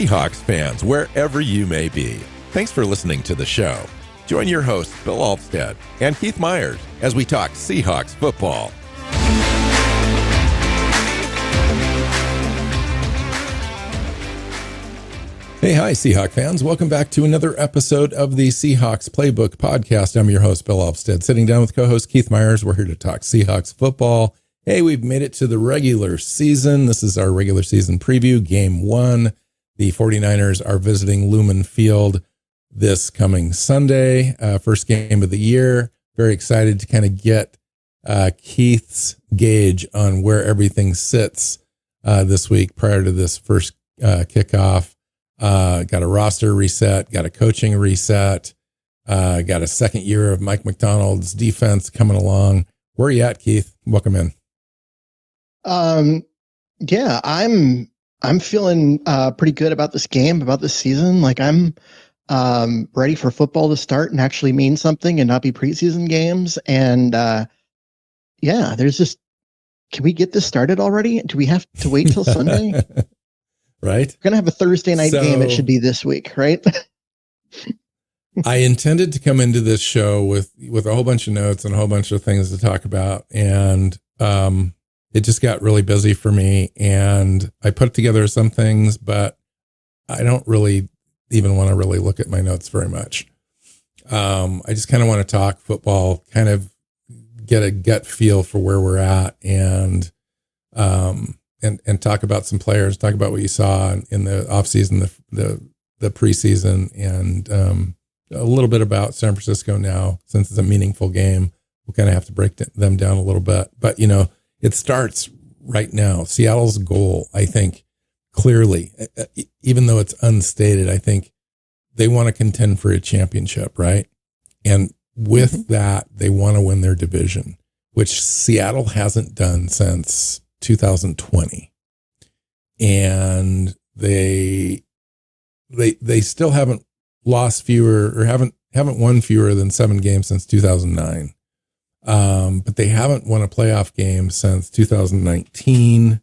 Seahawks fans, wherever you may be. Thanks for listening to the show. Join your hosts, Bill Alvstad and Keith Myers, as we talk Seahawks football. Hey, hi, Seahawks fans. Welcome back to another episode of the Seahawks Playbook podcast. I'm your host, Bill Alvstad, sitting down with co-host Keith Myers. We're here to talk Seahawks football. Hey, we've made it to the regular season. This is our regular season preview, game 1. The 49ers are visiting Lumen Field this coming Sunday, first game of the year. Very excited to kind of get Keith's gauge on where everything sits this week prior to this first kickoff. Got a roster reset, got a coaching reset, got a second year of Mike Macdonald's defense coming along. Where are you at, Keith? Welcome in. Yeah, I'm feeling pretty good about this game, about this season. Like I'm ready for football to start and actually mean something and not be preseason games. And yeah, there's just, can we get this started already? Do we have to wait till Sunday? Right. We're going to have a Thursday night game. It should be this week, right? I intended to come into this show with a whole bunch of notes and a whole bunch of things to talk about. And it just got really busy for me. And I put together some things, but I don't really even want to really look at my notes very much. I just kind of want to talk football, kind of get a gut feel for where we're at and talk about some players, talk about what you saw in the offseason, the preseason, and a little bit about San Francisco now, since it's a meaningful game. We'll kind of have to break them down a little bit. But, you know, it starts right now. Seattle's goal, I think, clearly, even though it's unstated, I think they want to contend for a championship, right? And with that, they want to win their division, which Seattle hasn't done since 2020. And they still haven't lost fewer or haven't won fewer than 7 games since 2009. But they haven't won a playoff game since 2019.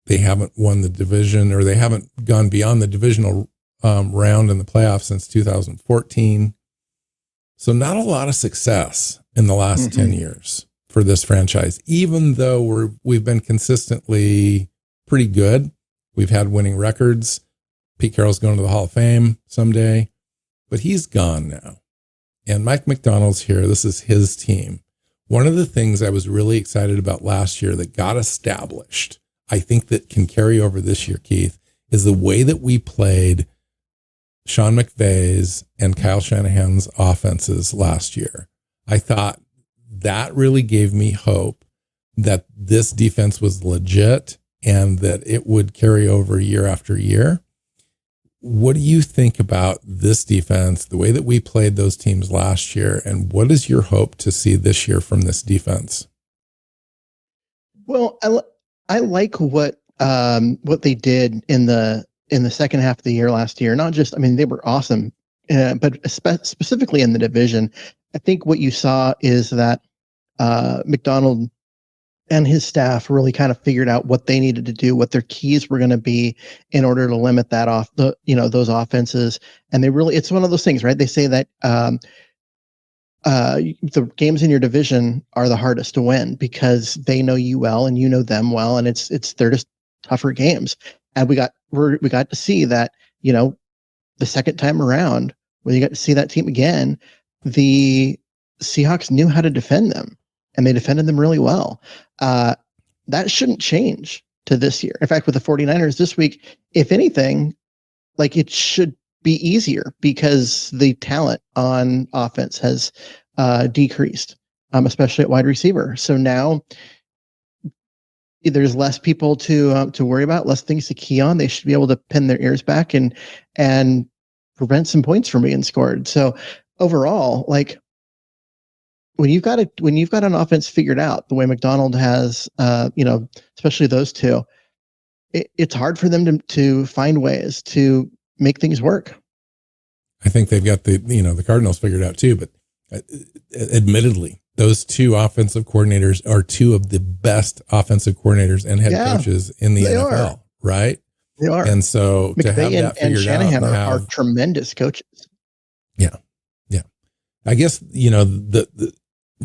They haven't won the division, or they haven't gone beyond the divisional round in the playoffs since 2014. So not a lot of success in the last 10 years for this franchise, even though we've been consistently pretty good. We've had winning records. Pete Carroll's going to the Hall of Fame someday, but he's gone now. And Mike Macdonald's here. This is his team. One of the things I was really excited about last year that got established, I think that can carry over this year, Keith, is the way that we played Sean McVay's and Kyle Shanahan's offenses last year. I thought that really gave me hope that this defense was legit and that it would carry over year after year. What do you think about this defense, the way that we played those teams last year, and what is your hope to see this year from this defense? Well, I like what they did in the second half of the year last year. Not just, I mean, they were awesome, but specifically in the division. I think what you saw is that Macdonald and his staff really kind of figured out what they needed to do, what their keys were going to be in order to limit that those offenses. And it's one of those things, right? They say that the games in your division are the hardest to win because they know you well and you know them well, and they're just tougher games. And we got to see that, you know, the second time around when you got to see that team again, the Seahawks knew how to defend them. And they defended them really well. That shouldn't change to this year. In fact, with the 49ers this week, if anything, like it should be easier because the talent on offense has decreased, especially at wide receiver. So now there's less people to worry about, less things to key on. They should be able to pin their ears back and prevent some points from being scored. So overall, like, when you've got an offense figured out the way Macdonald has, especially those two, it's hard for them to find ways to make things work. I think they've got the Cardinals figured out too, but admittedly, those two offensive coordinators are two of the best offensive coordinators and head coaches in the NFL, right? They are. And so to have McVay that and figured Shanahan out, are tremendous coaches. yeah. I guess,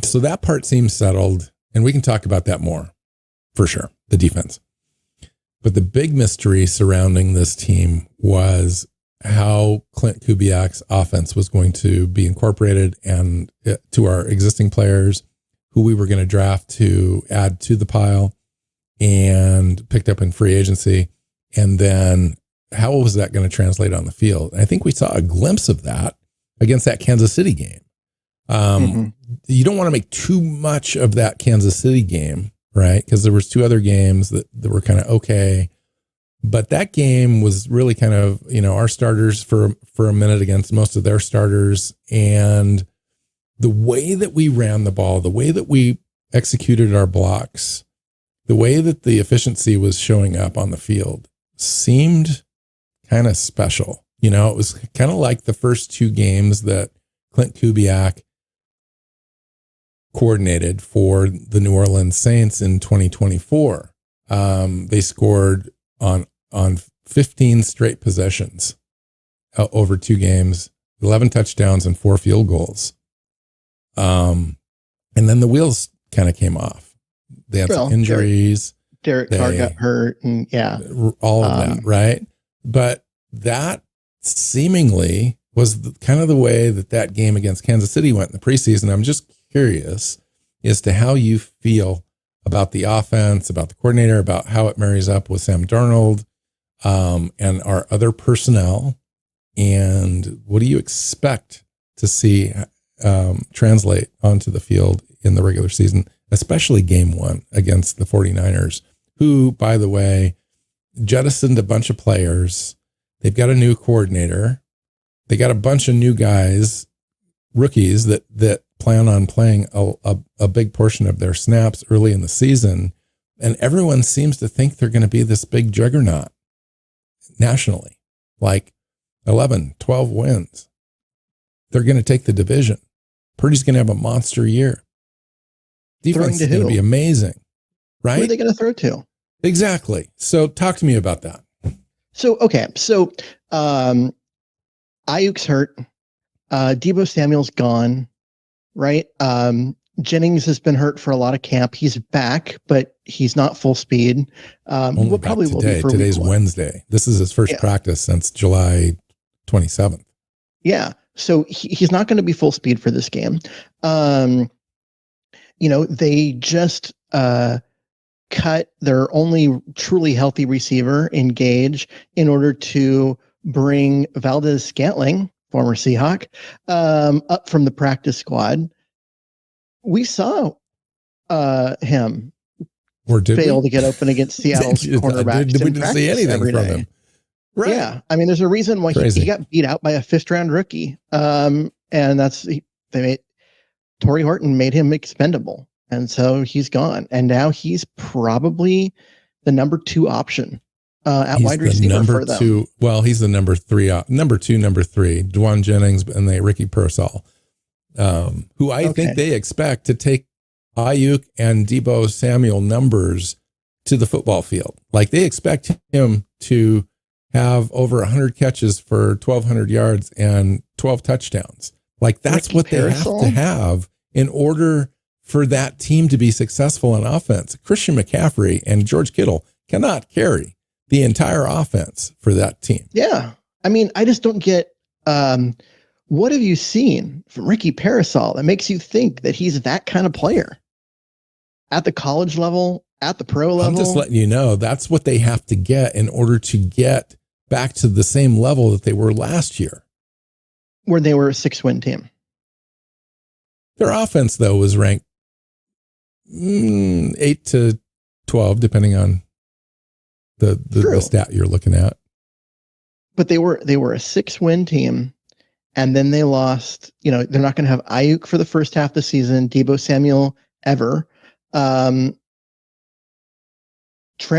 so that part seems settled, and we can talk about that more for sure, the defense. But the big mystery surrounding this team was how Klint Kubiak's offense was going to be incorporated and to our existing players who we were going to draft to add to the pile and picked up in free agency. And then how was that going to translate on the field? And I think we saw a glimpse of that against that Kansas City game. You don't want to make too much of that Kansas City game, right? Because there was two other games that were kind of okay. But that game was really kind of, our starters for a minute against most of their starters. And the way that we ran the ball, the way that we executed our blocks, the way that the efficiency was showing up on the field seemed kind of special. It was kind of like the first two games that Klint Kubiak coordinated for the New Orleans Saints in 2024. They scored on 15 straight possessions over two games, 11 touchdowns and 4 field goals. And then the wheels kind of came off. They had some injuries. Derek Carr got hurt, and all of that, right? But that seemingly was kind of the way that game against Kansas City went in the preseason. I'm just curious as to how you feel about the offense, about the coordinator, about how it marries up with Sam Darnold and our other personnel. And what do you expect to see translate onto the field in the regular season, especially game 1 against the 49ers, who, by the way, jettisoned a bunch of players. They've got a new coordinator. They got a bunch of new guys, rookies that plan on playing a big portion of their snaps early in the season. And everyone seems to think they're going to be this big juggernaut nationally, like 11, 12 wins. They're going to take the division. Purdy's going to have a monster year. Defense is going to be amazing, right? Who are they going to throw to? Exactly. So talk to me about that. So Ayuk's hurt. Deebo Samuel's gone, right? Jennings has been hurt for a lot of camp. He's back, but he's not full speed. Will be for today's Wednesday. This is his first practice since July 27th. Yeah. So he's not going to be full speed for this game. They just cut their only truly healthy receiver in Gage in order to bring Valdez-Scantling, former Seahawk, up from the practice squad. We saw him fail to get open against Seattle's cornerbacks. We didn't see anything from him. Right. Yeah. I mean, there's a reason why he got beat out by a 5th-round rookie. And Torrey Horton made him expendable. And so he's gone. And now he's probably the number 2 option at wide receiver for them. Well, he's the number 3, number 2, number 3, Dwan Jennings and Ricky Pearsall, who I think they expect to take Ayuk and Deebo Samuel numbers to the football field. Like they expect him to have over 100 catches for 1,200 yards and 12 touchdowns. Like that's what they have to have in order for that team to be successful in offense. Christian McCaffrey and George Kittle cannot carry the entire offense for that team. Yeah. I mean, I just don't get, what have you seen from Ricky Pearsall that makes you think that he's that kind of player at the college level, at the pro level? I'm just letting you know that's what they have to get in order to get back to the same level that they were last year, where they were a 6-win team. Their offense, though, was ranked 8 to 12, depending on the stat you're looking at. But they were a 6-win team, and then they lost. They're not going to have Ayuk for the first half of the season. Deebo Samuel ever. Trent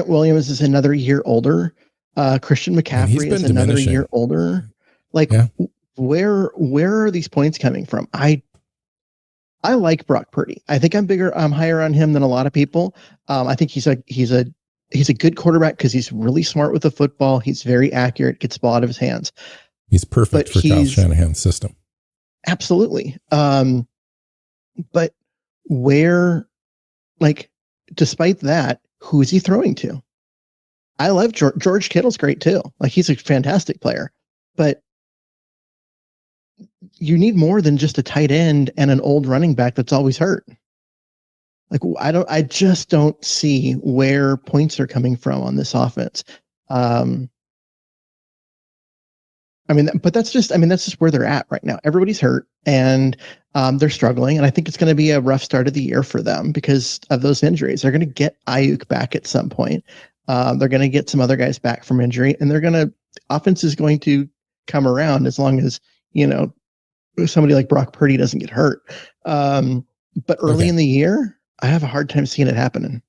Williams is another year older. Christian McCaffrey is another year older. Where are these points coming from? I like Brock Purdy. I think I'm higher on him than a lot of people. I think he's a he's a good quarterback because he's really smart with the football. He's very accurate, gets the ball out of his hands. He's perfect for Kyle Shanahan's system. Absolutely. But where, like, despite that, who is he throwing to? I love George Kittle's great too. Like, he's a fantastic player, but you need more than just a tight end and an old running back that's always hurt. Like, I just don't see where points are coming from on this offense. But that's just where they're at right now. Everybody's hurt and they're struggling. And I think it's going to be a rough start of the year for them because of those injuries. They're going to get Ayuk back at some point. They're going to get some other guys back from injury, and offense is going to come around as long as, somebody like Brock Purdy doesn't get hurt. But early in the year, I have a hard time seeing it happening.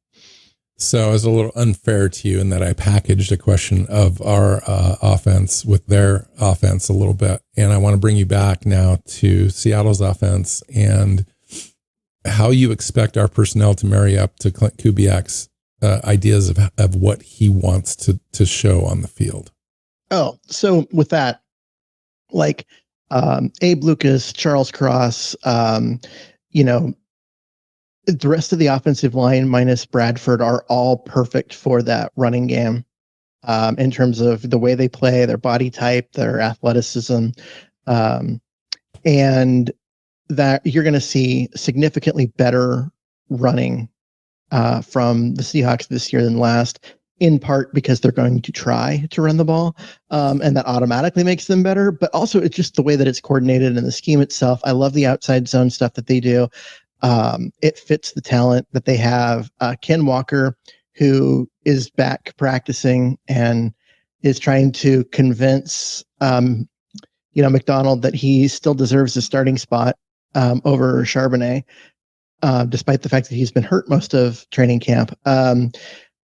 So I was a little unfair to you in that I packaged a question of our offense with their offense a little bit. And I want to bring you back now to Seattle's offense and how you expect our personnel to marry up to Klint Kubiak's ideas of what he wants to show on the field. Oh, so with that, like Abe Lucas, Charles Cross, the rest of the offensive line minus Bradford are all perfect for that running game in terms of the way they play, their body type, their athleticism, and that you're going to see significantly better running from the Seahawks this year than last, in part because they're going to try to run the ball, and that automatically makes them better. But also, it's just the way that it's coordinated and the scheme itself. I love the outside zone stuff that they do. It fits the talent that they have. Ken Walker, who is back practicing and is trying to convince, Macdonald that he still deserves a starting spot over Charbonnet, despite the fact that he's been hurt most of training camp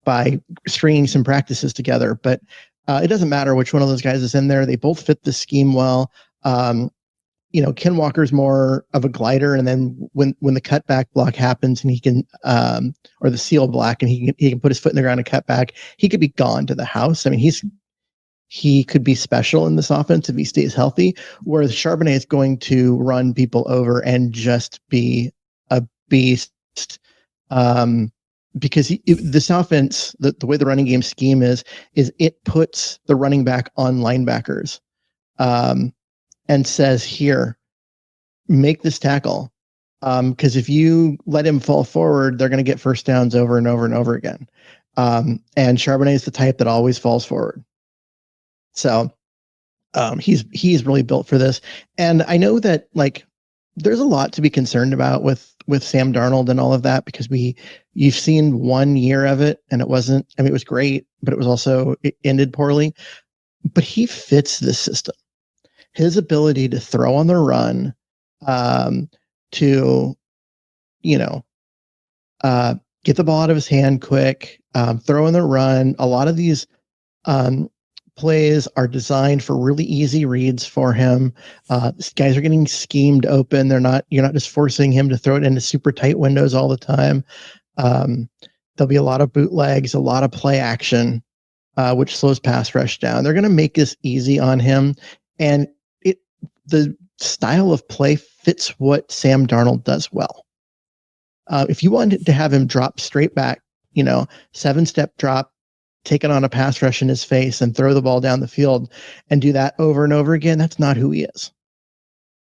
by stringing some practices together. But it doesn't matter which one of those guys is in there. They both fit the scheme well. Ken Walker's more of a glider, and then when the cutback block happens and he can, or the seal block, and he can put his foot in the ground and cut back, he could be gone to the house. I mean, he could be special in this offense if he stays healthy, whereas Charbonnet is going to run people over and just be a beast. Because this offense, the way the running game scheme is it puts the running back on linebackers. And says, here, make this tackle. Because if you let him fall forward, they're going to get first downs over and over and over again. And Charbonnet is the type that always falls forward. So he's really built for this. And I know that, like, there's a lot to be concerned about with Sam Darnold and all of that, because you've seen 1 year of it, and it was great, but it ended poorly. But he fits this system. His ability to throw on the run, to, get the ball out of his hand quick, throw on the run. A lot of these plays are designed for really easy reads for him. These guys are getting schemed open. You're not just forcing him to throw it into super tight windows all the time. There'll be a lot of bootlegs, a lot of play action, which slows pass rush down. They're going to make this easy on him. And the style of play fits what Sam Darnold does well. If you wanted to have him drop straight back, 7-step drop, take it on a pass rush in his face and throw the ball down the field and do that over and over again, that's not who he is.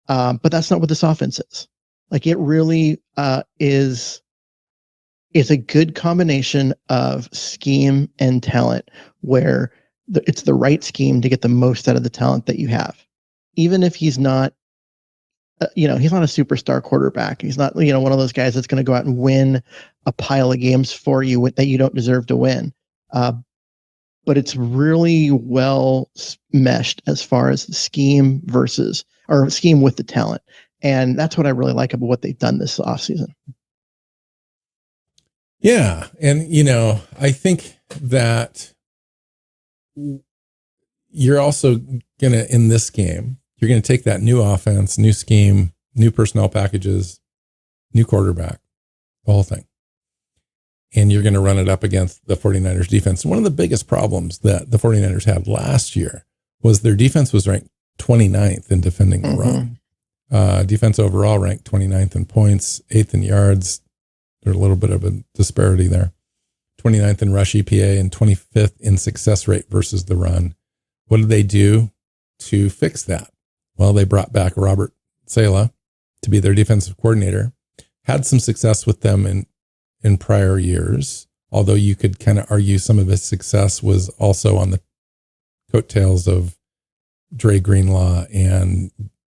But that's not what this offense is. Like, it really is a good combination of scheme and talent, where it's the right scheme to get the most out of the talent that you have. Even if he's not, he's not a superstar quarterback. He's not, one of those guys that's going to go out and win a pile of games for you that you don't deserve to win. But it's really well meshed as far as the scheme scheme with the talent. And that's what I really like about what they've done this offseason. Yeah. And, I think that you're also going to, in this game, you're going to take that new offense, new scheme, new personnel packages, new quarterback, the whole thing. and you're going to run it up against the 49ers defense. One of the biggest problems that the 49ers had last year was their defense was ranked 29th in defending the run. Defense overall ranked 29th in points, 8th in yards. There's a little bit of a disparity there. 29th in rush EPA and 25th in success rate versus the run. What did they do to fix that? Well, they brought back Robert Saleh to be their defensive coordinator. Had some success with them in prior years, although you could kind of argue some of his success was also on the coattails of Dre Greenlaw and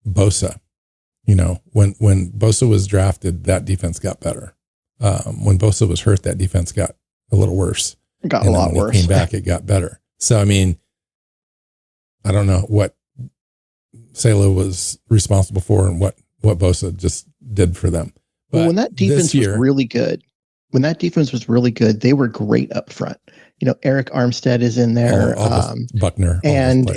Bosa. You know, when Bosa was drafted, that defense got better. When Bosa was hurt, that defense got a little worse. It got a lot worse. When he came back, it got better. So, I mean, I don't know what Saleh was responsible for and what Bosa just did for them. But well, when that defense was really good, they were great up front. You know, Eric Armstead is in there, Buckner, and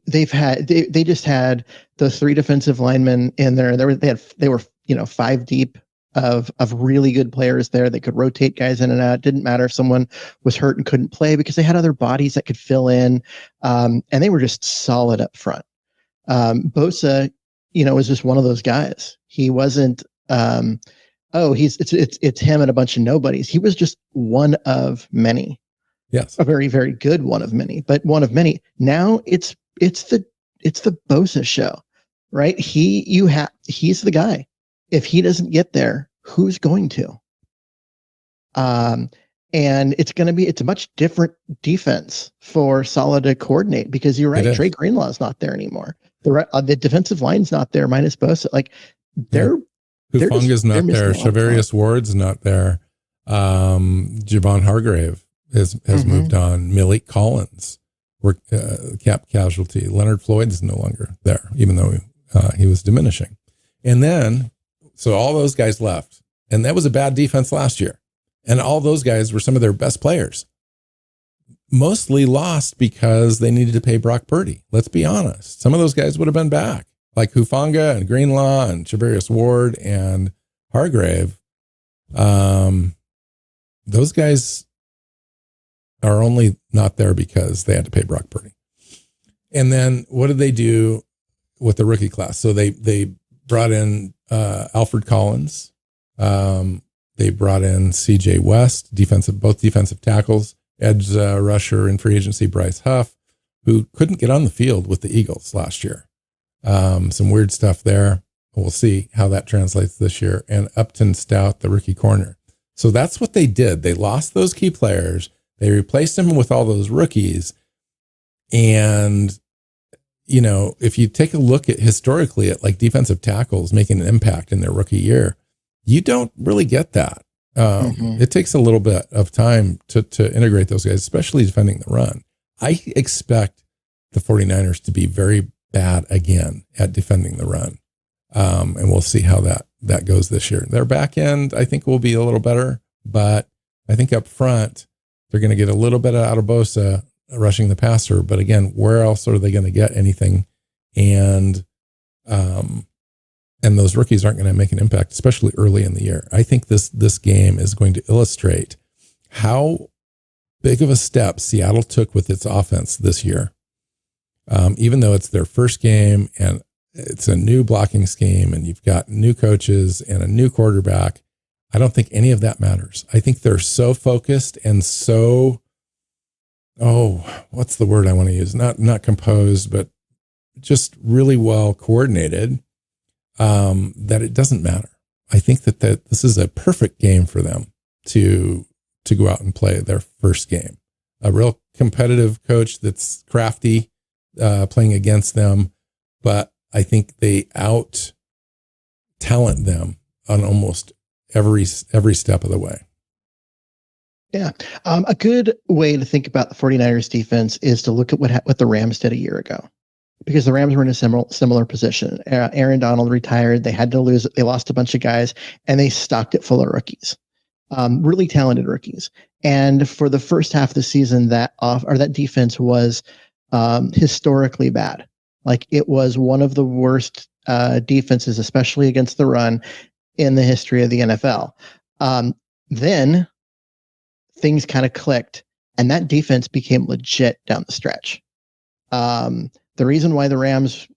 they just had those three defensive linemen in there. They were 5 deep of really good players there. They could rotate guys in and out. It didn't matter if someone was hurt and couldn't play because they had other bodies that could fill in, and they were just solid up front. Bosa, was just one of those guys. He wasn't. It's him and a bunch of nobodies. He was just one of many. Yes, a very, very good one of many, but one of many. Now it's the Bosa show, right? He's the guy. If he doesn't get there, who's going to? And it's a much different defense for Saleh to coordinate because you're right. Dre Greenlaw is not there anymore. The defensive line's not there minus Bosa. Like Hufanga's not there. Shavarius Ward's not there. Javon Hargrave has moved on. Malik Collins, cap casualty. Leonard Floyd's no longer there, even though he was diminishing. And then, so all those guys left. And that was a bad defense last year. And all those guys were some of their best players. Mostly lost because they needed to pay Brock Purdy. Let's be honest. Some of those guys would have been back. Like Hufanga and Greenlaw and Shavarius Ward and Hargrave. Those guys are only not there because they had to pay Brock Purdy. And then what did they do with the rookie class? So they brought in Alfred Collins. They brought in CJ West, both defensive tackles, edge rusher in free agency, Bryce Huff, who couldn't get on the field with the Eagles last year. Some weird stuff there. We'll see how that translates this year. And Upton Stout, the rookie corner. So that's what they did. They lost those key players. They replaced them with all those rookies. And, if you take a look at historically at like defensive tackles making an impact in their rookie year, you don't really get that. It takes a little bit of time to integrate those guys, especially defending the run. I expect the 49ers to be very bad again at defending the run. And we'll see how that goes this year. Their back end, I think, will be a little better, but I think up front, they're going to get a little bit out of Bosa rushing the passer. But again, where else are they going to get anything? And those rookies aren't going to make an impact, especially early in the year. I think this game is going to illustrate how big of a step Seattle took with its offense this year. Even though it's their first game and it's a new blocking scheme and you've got new coaches and a new quarterback, I don't think any of that matters. I think they're so focused and so, what's the word I want to use? Not composed, but just really well coordinated, that it doesn't matter. I think that this is a perfect game for them to go out and play their first game. A real competitive coach that's crafty, playing against them, but I think they out talent them on almost every step of the way. Yeah. A good way to think about the 49ers defense is to look at what the Rams did a year ago, because the Rams were in a similar position. Aaron Donald retired. They had to lose. They lost a bunch of guys and they stocked it full of rookies, really talented rookies. And for the first half of the season, that defense was historically bad. Like, it was one of the worst defenses, especially against the run, in the history of the NFL. Then things kind of clicked, and that defense became legit down the stretch. The reason why the Rams,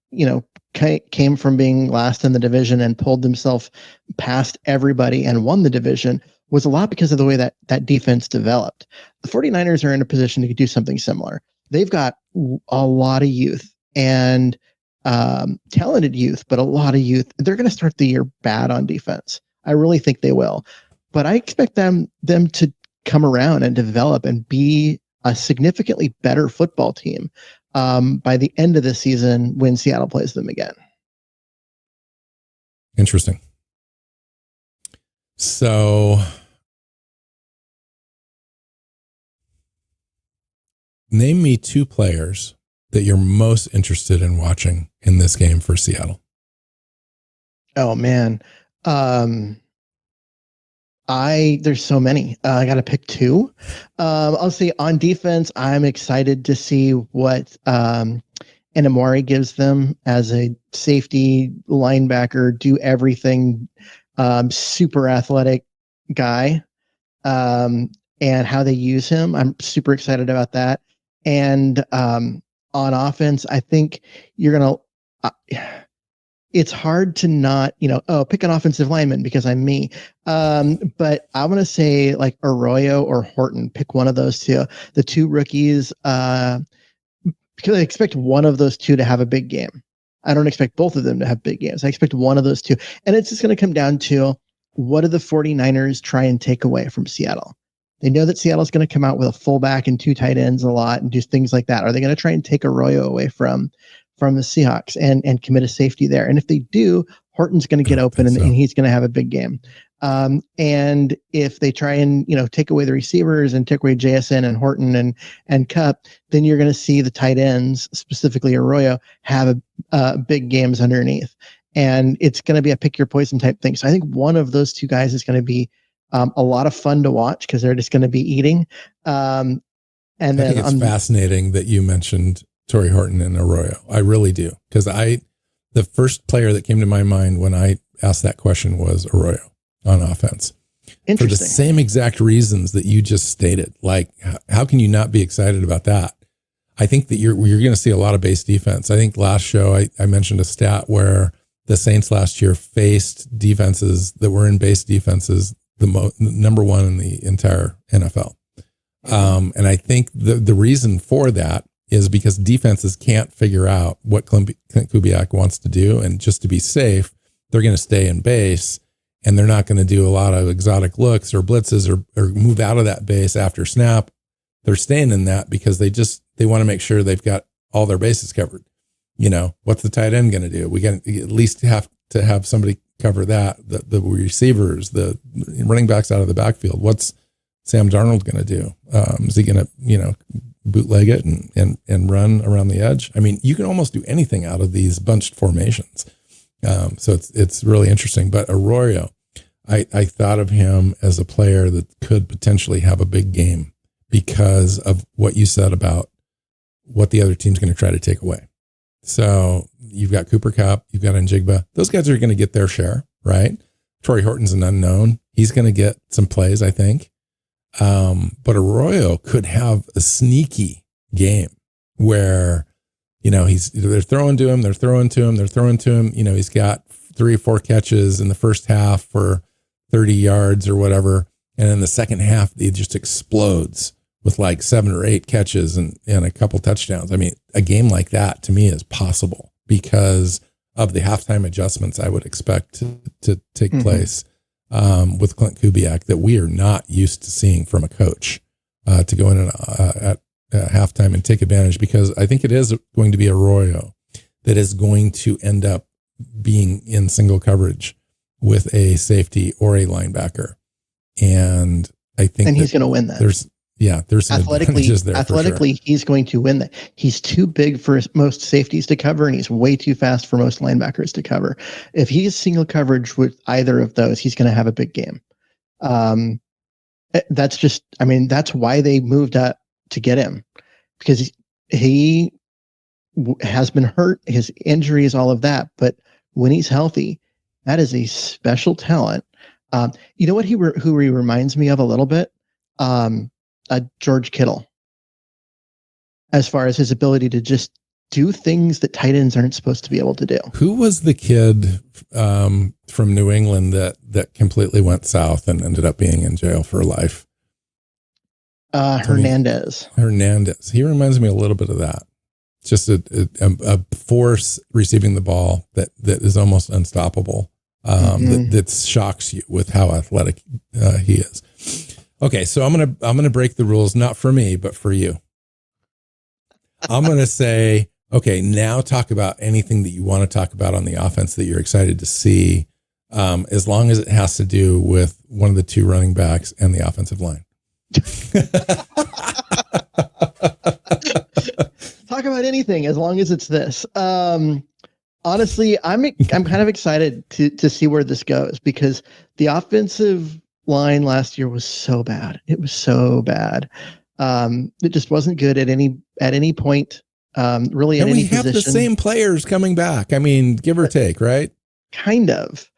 came from being last in the division and pulled themselves past everybody and won the division was a lot because of the way that defense developed. The 49ers are in a position to do something similar. They've got a lot of youth and talented youth, but a lot of youth. They're going to start the year bad on defense. I really think they will, but I expect them to come around and develop and be a significantly better football team by the end of the season when Seattle plays them again. Interesting. So name me 2 players that you're most interested in watching in this game for Seattle. Oh man. There's so many. I got to pick 2. I'll say on defense, I'm excited to see what Enamori gives them as a safety linebacker, do everything, super athletic guy, and how they use him. I'm super excited about that. And on offense, I think you're going to it's hard to not, pick an offensive lineman because I'm me. But I'm going to say like Arroyo or Horton, pick one of those 2, the 2 rookies, because I expect one of those 2 to have a big game. I don't expect both of them to have big games. I expect one of those 2. And it's just going to come down to, what do the 49ers try and take away from Seattle? They know that Seattle's going to come out with a fullback and 2 tight ends a lot and do things like that. Are they going to try and take Arroyo away from the Seahawks and commit a safety there? And if they do, Horton's going to get open and he's going to have a big game. And if they try and, take away the receivers and take away JSN and Horton and Cup, then you're going to see the tight ends, specifically Arroyo, have big games underneath. And it's going to be a pick your poison type thing. So I think one of those 2 guys is going to be a lot of fun to watch because they're just going to be eating. And I think it's fascinating that you mentioned Torrey Horton and Arroyo. I really do. Because the first player that came to my mind when I asked that question was Arroyo on offense. For the same exact reasons that you just stated. Like, how can you not be excited about that? I think that you're going to see a lot of base defense. I think last show I mentioned a stat where the Saints last year faced defenses that were in base defenses, number 1 in the entire NFL. And I think the reason for that is because defenses can't figure out what Klint Kubiak wants to do. And just to be safe, they're going to stay in base and they're not going to do a lot of exotic looks or blitzes or move out of that base after snap. They're staying in that because they want to make sure they've got all their bases covered. What's the tight end going to do? We got to at least have to have somebody cover that. The receivers, the running backs out of the backfield. What's Sam Darnold going to do? Is he going to, bootleg it and run around the edge? I mean, you can almost do anything out of these bunched formations. So it's really interesting. But Arroyo, I thought of him as a player that could potentially have a big game because of what you said about what the other team's going to try to take away. So you've got Cooper Kupp, you've got Njigba. Those guys are going to get their share, right? Torrey Horton's an unknown. He's going to get some plays, I think. But Arroyo could have a sneaky game where, they're throwing to him. He's got 3 or 4 catches in the first half for 30 yards or whatever. And in the second half, he just explodes with like 7 or 8 catches and a couple touchdowns. I mean, a game like that to me is possible because of the halftime adjustments I would expect to take place with Klint Kubiak that we are not used to seeing from a coach to go in at halftime and take advantage, because I think it is going to be Arroyo that is going to end up being in single coverage with a safety or a linebacker. And I think he's going to win that. There's some advantages there. Athletically, for sure. He's going to win that. He's too big for most safeties to cover, and he's way too fast for most linebackers to cover. If he's single coverage with either of those, he's going to have a big game. That's why they moved up to get him, because he has been hurt, his injuries, all of that. But when he's healthy, that is a special talent. You know what who he reminds me of a little bit? George Kittle, as far as his ability to just do things that tight ends aren't supposed to be able to do. Who was the kid from New England that completely went south and ended up being in jail for life? Hernandez. He reminds me a little bit of that. Just a force receiving the ball that is almost unstoppable. That shocks you with how athletic he is. Okay, so I'm gonna break the rules, not for me, but for you. I'm gonna say, okay, now talk about anything that you want to talk about on the offense that you're excited to see, as long as it has to do with one of the two running backs and the offensive line. Talk about anything as long as it's this. Honestly, I'm kind of excited to see where this goes, because the offensive line last year was so bad. It was so bad. It just wasn't good at any point. Really, and at we any have position. the same players coming back. I mean, give or take, right? Kind of.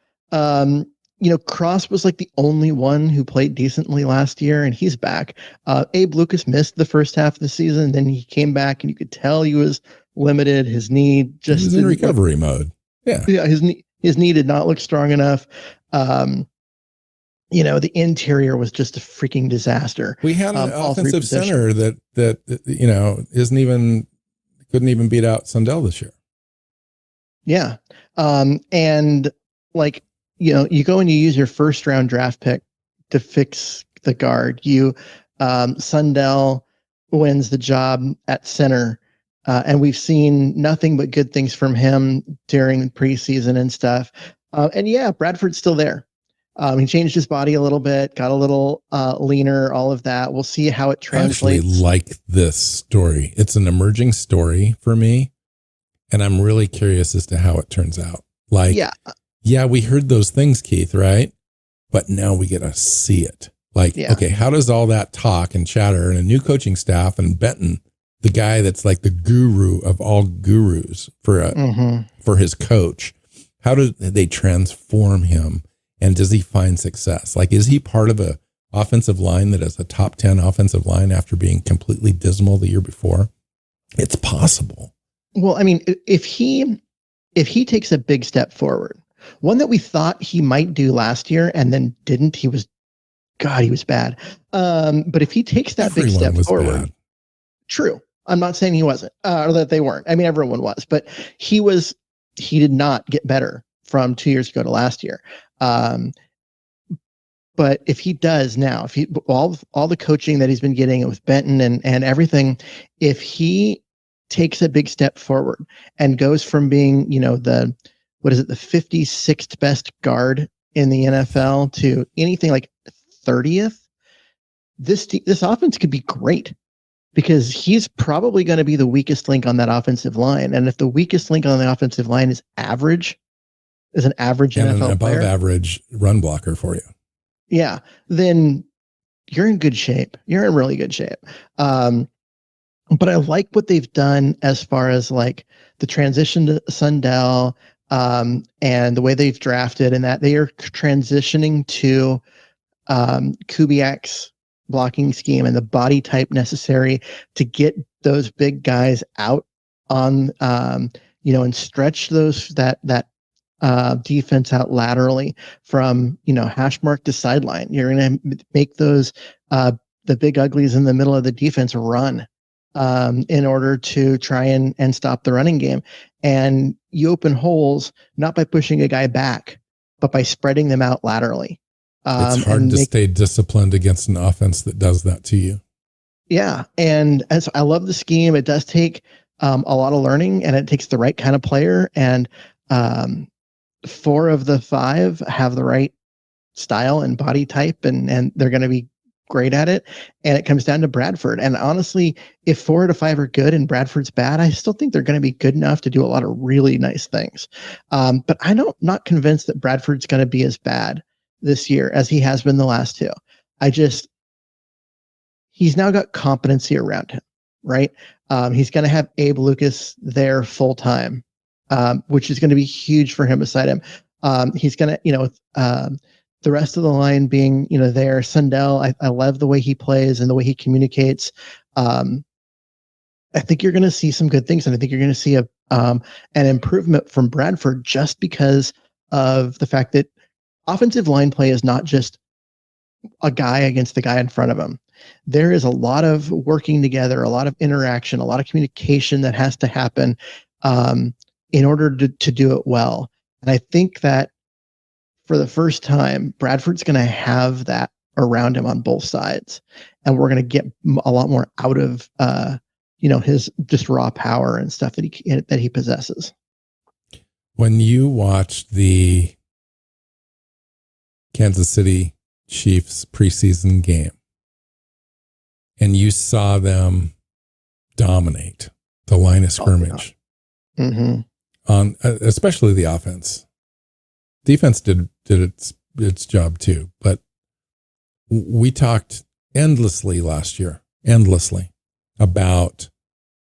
Cross was like the only one who played decently last year, and he's back. Abe Lucas missed the first half of the season, then he came back, and you could tell he was limited. His knee just was in recovery mode. Yeah, his knee did not look strong enough. The interior was just a freaking disaster. We had an offensive center that couldn't even beat out Sundell this year. Yeah, and like. You go and you use your first round draft pick to fix the guard. Sundell wins the job at center. And we've seen nothing but good things from him during the preseason and stuff. Bradford's still there. He changed his body a little bit, got a little leaner, all of that. We'll see how it translates. I actually like this story. It's an emerging story for me. And I'm really curious as to how it turns out. Yeah, we heard those things, Keith, right? But now we get to see it. Okay, how does all that talk and chatter and a new coaching staff and Benton, the guy that's like the guru of all gurus for his coach, how do they transform him? And does he find success? Is he part of a offensive line that is a top 10 offensive line after being completely dismal the year before? It's possible. Well, I mean, if he takes a big step forward, one that we thought he might do last year and then didn't, he was bad. But if he takes that big step forward, bad. True. I'm not saying he wasn't, or that they weren't. I mean, everyone was, but he did not get better from 2 years ago to last year. But if he does now, if he, all the coaching that he's been getting with Benton and everything, if he takes a big step forward and goes from being, the 56th best guard in the NFL to anything like 30th, this offense could be great, because he's probably going to be the weakest link on that offensive line. And if the weakest link on the offensive line is an average NFL an above player, average run blocker for you, yeah, then you're in good shape. You're in really good shape. But I like what they've done as far as the transition to Sundell, and the way they've drafted, and that they are transitioning to Kubiak's blocking scheme and the body type necessary to get those big guys out on, and stretch that defense out laterally from, hash mark to sideline. You're going to make those, the big uglies in the middle of the defense run in order to try and stop the running game. And you open holes, not by pushing a guy back, but by spreading them out laterally. It's hard to stay disciplined against an offense that does that to you. Yeah. And so I love the scheme. It does take a lot of learning, and it takes the right kind of player. And 4 of the 5 have the right style and body type, and they're going to be great at it. And it comes down to Bradford. And honestly, if 4 out of 5 are good and Bradford's bad, I still think they're going to be good enough to do a lot of really nice things. But I'm not convinced that Bradford's going to be as bad this year as he has been the last 2. He's now got competency around him, right? He's going to have Abe Lucas there full time, which is going to be huge for him beside him. He's going to, the rest of the line being, there. Sundell, I love the way he plays and the way he communicates. I think you're going to see some good things, and I think you're going to see an improvement from Bradford just because of the fact that offensive line play is not just a guy against the guy in front of him. There is a lot of working together, a lot of interaction, a lot of communication that has to happen in order to do it well. And I think that for the first time, Bradford's going to have that around him on both sides, and we're going to get a lot more out of his just raw power and stuff that he possesses. When you watched the Kansas City Chiefs preseason game and you saw them dominate the line of scrimmage, on especially the offense, defense did its job too. But we talked endlessly last year, about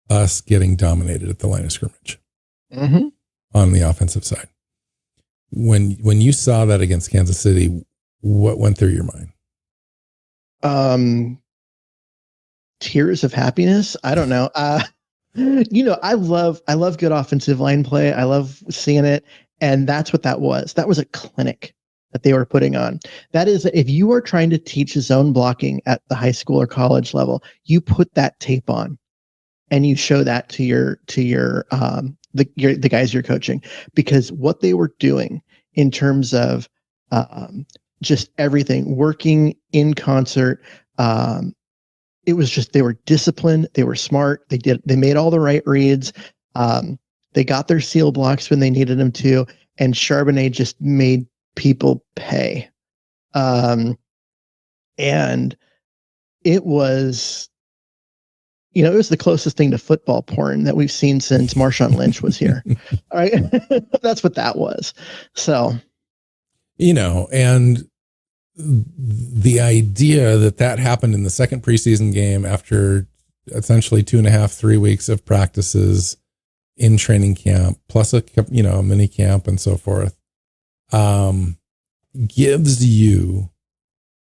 us getting dominated at the line of scrimmage on the offensive side. When you saw that against Kansas City, what went through your mind? Tears of happiness. I don't know. I love good offensive line play. I love seeing it. And that's what that was. That was a clinic that they were putting on. That is, if you are trying to teach zone blocking at the high school or college level, you put that tape on and you show that to your the guys you're coaching, because what they were doing in terms of just everything working in concert, it was just, they were disciplined, they were smart, they made all the right reads, they got their seal blocks when they needed them to, and Charbonnet just made people pay. And it was, it was the closest thing to football porn that we've seen since Marshawn Lynch was here. All right. That's what that was. So, and the idea that happened in the second preseason game after essentially 2.5, 3 weeks of practices in training camp, plus a mini camp and so forth, gives you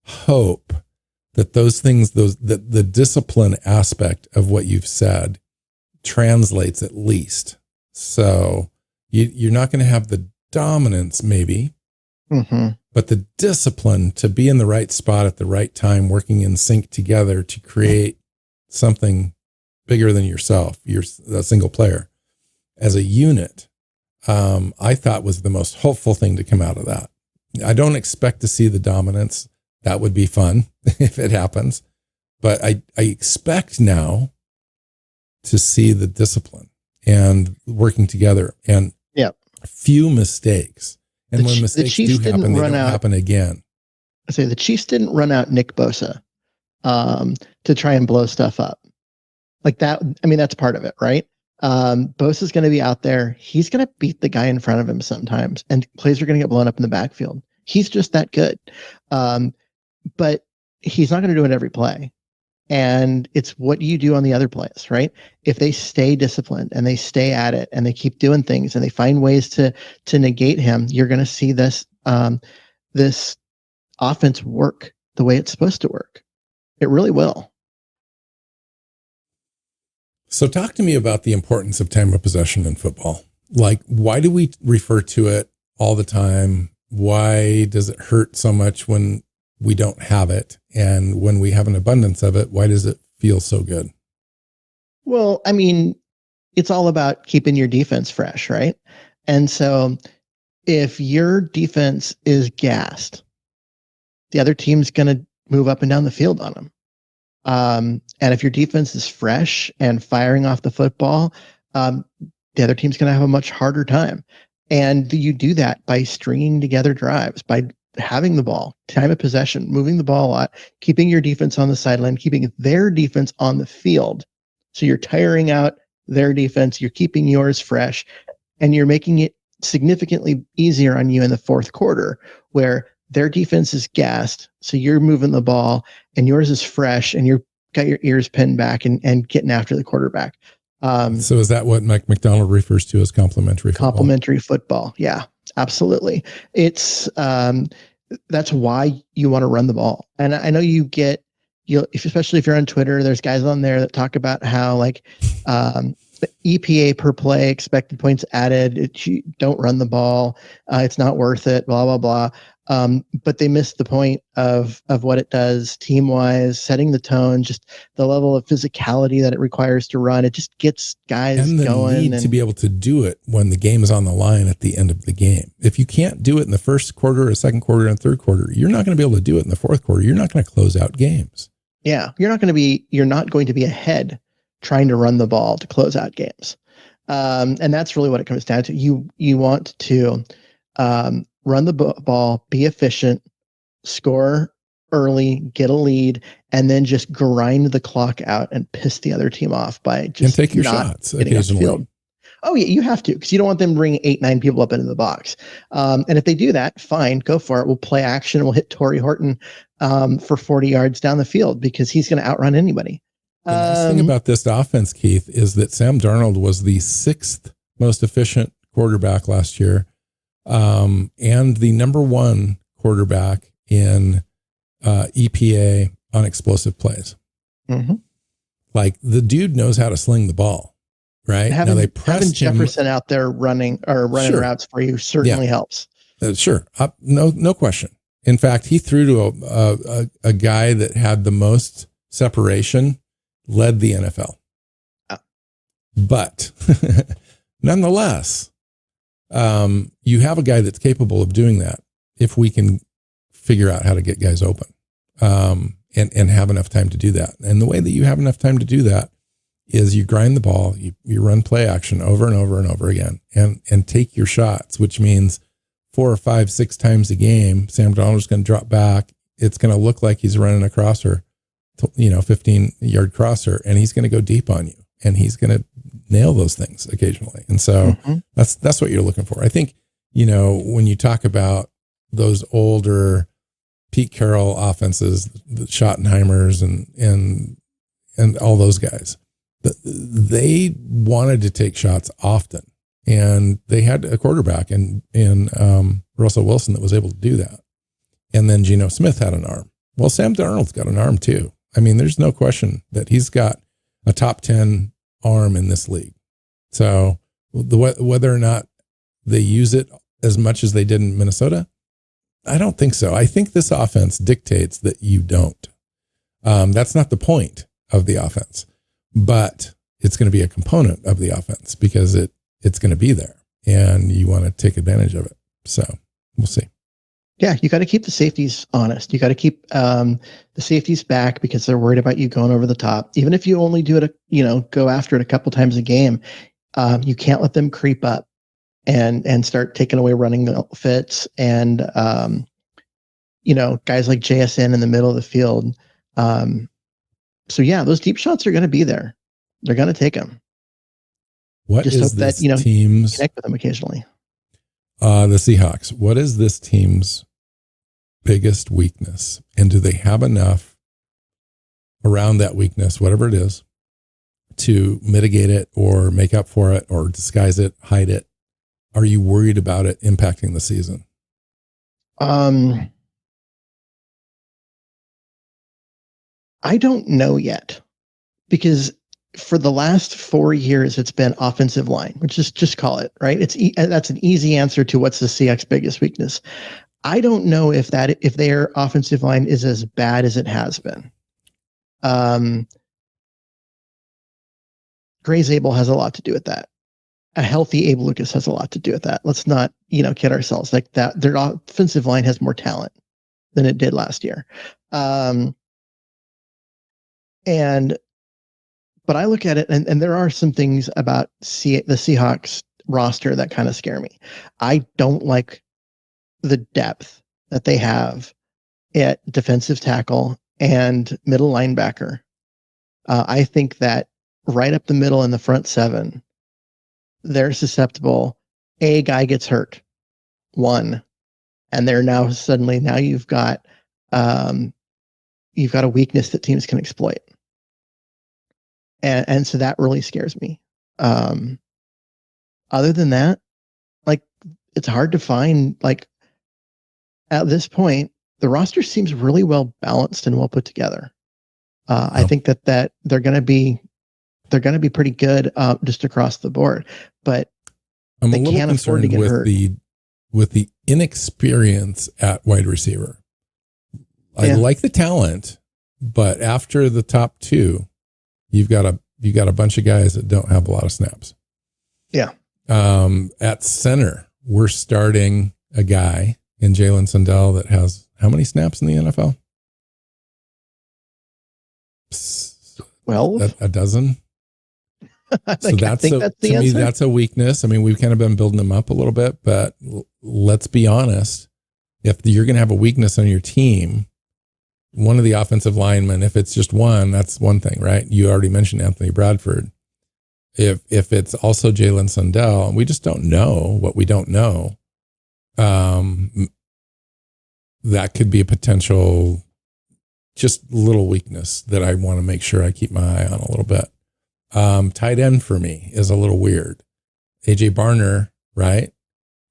hope that those things, that the discipline aspect of what you've said translates at least. So you're not going to have the dominance maybe, but the discipline to be in the right spot at the right time, working in sync together to create something bigger than yourself. You're a single player as a unit. I thought was the most hopeful thing to come out of that. I don't expect to see the dominance. That would be fun if it happens. But I expect now to see the discipline and working together and few mistakes. And when mistakes do happen, they don't happen again. I say the Chiefs didn't run out Nick Bosa to try and blow stuff up like that. I mean, that's part of it, right? Bosa's going to be out there. He's going to beat the guy in front of him sometimes, and plays are going to get blown up in the backfield. He's just that good. But he's not going to do it every play. And it's what you do on the other plays, right? If they stay disciplined and they stay at it and they keep doing things and they find ways to negate him, you're going to see this offense work the way it's supposed to work. It really will. So talk to me about the importance of time of possession in football. Like, why do we refer to it all the time? Why does it hurt so much when we don't have it? And when we have an abundance of it, why does it feel so good? Well, I mean, it's all about keeping your defense fresh, right? And so if your defense is gassed, the other team's going to move up and down the field on them. And if your defense is fresh and firing off the football, the other team's going to have a much harder time. And you do that by stringing together drives, by having the ball, time of possession, moving the ball a lot, keeping your defense on the sideline, keeping their defense on the field. So you're tiring out their defense, you're keeping yours fresh, and you're making it significantly easier on you in the fourth quarter, where their defense is gassed. So you're moving the ball and yours is fresh and you're got your ears pinned back and getting after the quarterback. So is that what Macdonald refers to as complementary football? Complementary football. Yeah, absolutely. It's that's why you want to run the ball. And I know especially if you're on Twitter, there's guys on there that talk about how like the EPA per play, expected points added, don't run the ball, it's not worth it, blah blah blah. But they missed the point of what it does team wise, setting the tone, just the level of physicality that it requires to run. It just gets guys and the going, need to be able to do it when the game is on the line at the end of the game. If you can't do it in the first quarter, or second quarter, and third quarter, you're not going to be able to do it in the fourth quarter. You're not going to close out games. Yeah, you're not going to be ahead trying to run the ball to close out games. And that's really what it comes down to. You want to run the ball, be efficient, score early, get a lead, and then just grind the clock out and piss the other team off by just and take your shots occasionally. Oh yeah, you have to, because you don't want them bringing 8-9 people up into the box. And if they do that, fine, go for it. We'll play action. We'll hit Torrey Horton for 40 yards down the field because he's going to outrun anybody. The nice thing about this offense, Keith, is that Sam Darnold was the 6th most efficient quarterback last year, and the number 1 quarterback in EPA on explosive plays. Mm-hmm. Like, the dude knows how to sling the ball. Right. Having, now they pressed Jefferson out there running sure. routes for you certainly helps. Sure. No question. In fact, he threw to a guy that had the most separation, led the NFL. But nonetheless, you have a guy that's capable of doing that if we can figure out how to get guys open and have enough time to do that. And the way that you have enough time to do that is you grind the ball, you run play action over and over and over again, and take your shots, which means 4 or 5, 6 times a game, Sam Darnold is going to drop back. It's going to look like he's running a crosser, 15-yard crosser, and he's going to go deep on you, and he's going to nail those things occasionally. And so that's what you're looking for. I think, when you talk about those older Pete Carroll offenses, the Schottenheimers and all those guys, they wanted to take shots often, and they had a quarterback in Russell Wilson that was able to do that. And then Geno Smith had an arm. Well, Sam Darnold's got an arm too. I mean, there's no question that he's got a top 10 arm in this league. So whether or not they use it as much as they did in Minnesota, I don't think so. I think this offense dictates that you don't. That's not the point of the offense. But it's going to be a component of the offense because it's going to be there, and you want to take advantage of it. So we'll see. Yeah, you got to keep the safeties honest. You got to keep the safeties back because they're worried about you going over the top. Even if you only do it, go after it a couple times a game, you can't let them creep up and start taking away running fits and guys like JSN in the middle of the field. So yeah, those deep shots are going to be there. They're going to take them. What just is hope this that team's connect with them occasionally? The Seahawks. What is this team's biggest weakness, and do they have enough around that weakness, whatever it is, to mitigate it or make up for it or disguise it, hide it? Are you worried about it impacting the season? I don't know yet, because for the last 4 years, it's been offensive line, which is just call it, right? That's an easy answer to what's the Seahawks' biggest weakness. I don't know if their offensive line is as bad as it has been. Gray Zabel has a lot to do with that. A healthy Abe Lucas has a lot to do with that. Let's not, kid ourselves like that. Their offensive line has more talent than it did last year. But I look at it, and there are some things about the Seahawks roster that kind of scare me. I don't like the depth that they have at defensive tackle and middle linebacker. I think that right up the middle in the front 7, they're susceptible. A guy gets hurt, one, and they're now you've got a weakness that teams can exploit. And so that really scares me. Other than that, like, it's hard to find, like, at this point, the roster seems really well balanced and well put together. I think that they're going to be pretty good just across the board, but I'm they a little can't afford to concerned get hurt. with the inexperience at wide receiver. I like the talent, but after the top two, you've got a bunch of guys that don't have a lot of snaps. Yeah. At center, we're starting a guy in Jalen Sundell that has how many snaps in the NFL? 12? A dozen. So that's the me, that's a weakness. I mean, we've kind of been building them up a little bit, but let's be honest. If you're going to have a weakness on your team, one of the offensive linemen, if it's just one, that's one thing, right? You already mentioned Anthony Bradford. If it's also Jalen Sundell, and we just don't know what we don't know, that could be a potential just little weakness that I want to make sure I keep my eye on a little bit. Tight end for me is a little weird. AJ Barner, right?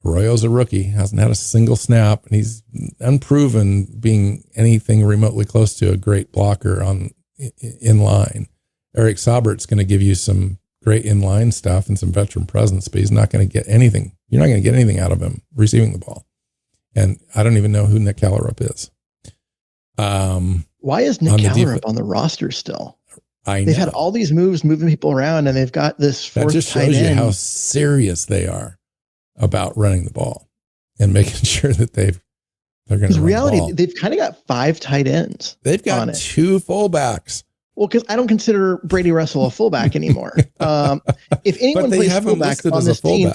Arroyo's a rookie, hasn't had a single snap, and he's unproven being anything remotely close to a great blocker in line. Eric Saubert's going to give you some great inline stuff and some veteran presence, but he's not going to get anything. You're not going to get anything out of him receiving the ball. And I don't even know who Nick Callerup is. Why is Nick Callerup on the roster still? They've had all these moves moving people around, and they've got this fourth tight end. That just shows you how serious they are about running the ball and making sure that they're going to run the ball. They've kind of got 5 tight ends. They've got 2 fullbacks. Well, because I don't consider Brady Russell a fullback anymore. If anyone plays fullback on this team,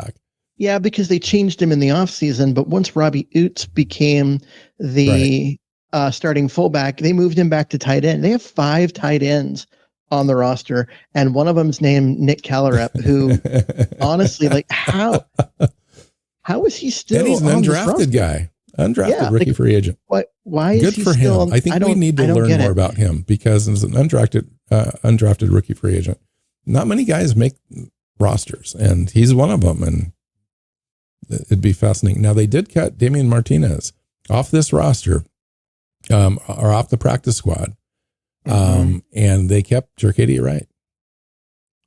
yeah, because they changed him in the offseason. But once Robbie Oots became the starting fullback, they moved him back to tight end. They have 5 tight ends on the roster, and one of them's named Nick Callerup, who honestly, like, how is he still? And he's an undrafted guy, rookie free agent. Why is good he for still him? I think we need to learn more about him, because as an undrafted rookie free agent, not many guys make rosters, and he's one of them. And it'd be fascinating. Now, they did cut Damien Martinez off this roster, or off the practice squad. And they kept Jerkadia Wright,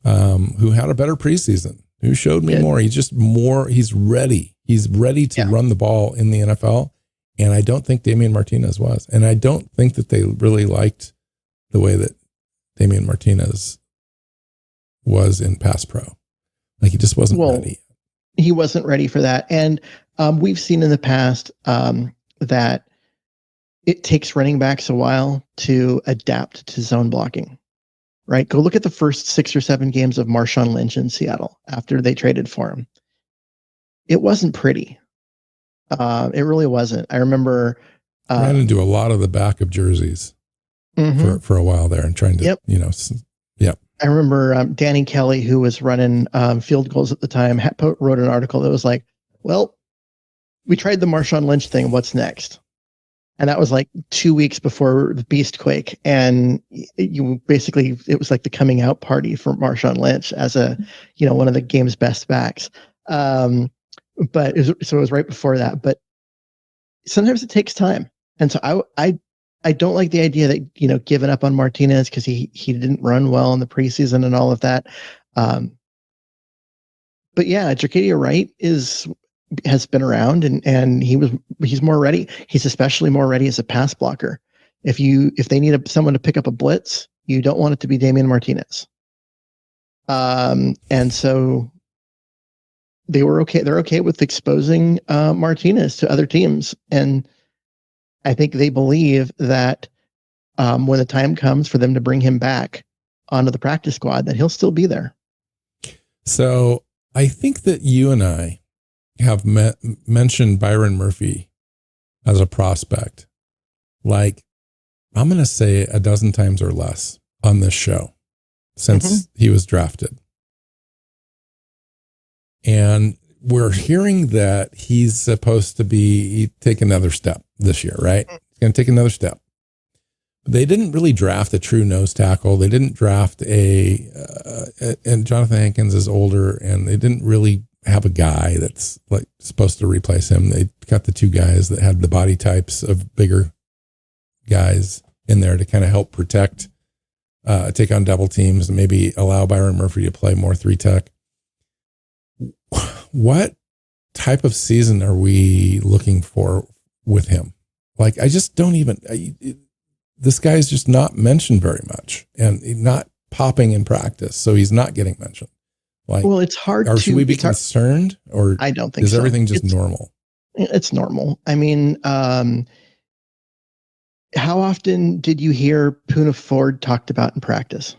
who had a better preseason, who showed me more. He's ready. He's ready to run the ball in the NFL. And I don't think Damien Martinez was. And I don't think that they really liked the way that Damien Martinez was in pass pro. Like, he just wasn't ready. He wasn't ready for that. And we've seen in the past that it takes running backs a while to adapt to zone blocking, right? Go look at the first 6 or 7 games of Marshawn Lynch in Seattle after they traded for him. It wasn't pretty. It really wasn't. I remember ran into a lot of the backup jerseys for a while there, and trying to, I remember Danny Kelly, who was running field goals at the time, wrote an article that was like, well, we tried the Marshawn Lynch thing. What's next? And that was like 2 weeks before the Beastquake. And it was like the coming out party for Marshawn Lynch as one of the game's best backs. But it was right before that. But sometimes it takes time. And so I don't like the idea that, giving up on Martinez because he didn't run well in the preseason and all of that. But yeah, Jerkadia Wright has been around, and he's more ready. He's especially more ready as a pass blocker. If they need someone to pick up a blitz, you don't want it to be Damien Martinez. And so they're okay with exposing Martinez to other teams. And I think they believe that when the time comes for them to bring him back onto the practice squad, that he'll still be there. So I think that you and I have mentioned Byron Murphy as a prospect, like, I'm going to say a dozen times or less on this show since he was drafted. And we're hearing that he's supposed to take another step this year, right? He's going to take another step. They didn't really draft a true nose tackle. They didn't draft and Jonathan Hankins is older, and they didn't really have a guy that's like supposed to replace him. They got the two guys that had the body types of bigger guys in there to kind of help protect, take on double teams and maybe allow Byron Murphy to play more 3-tech. What type of season are we looking for with him? Like, I just don't even, this guy's just not mentioned very much and not popping in practice. So he's not getting mentioned. Like, well, it's hard to. Should we be concerned, or I don't think is so. everything just normal? It's normal. I mean, how often did you hear Poona Ford talked about in practice?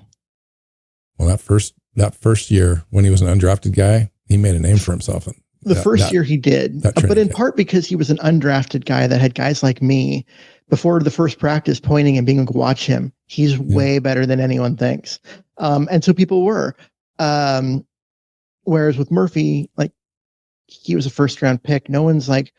Well, that first year when he was an undrafted guy, he made a name for himself. The first year he did, but in part because he was an undrafted guy that had guys like me before the first practice pointing and being like, watch him. He's way better than anyone thinks. And so people were. Whereas with Murphy, like, he was a first round pick. No one's like,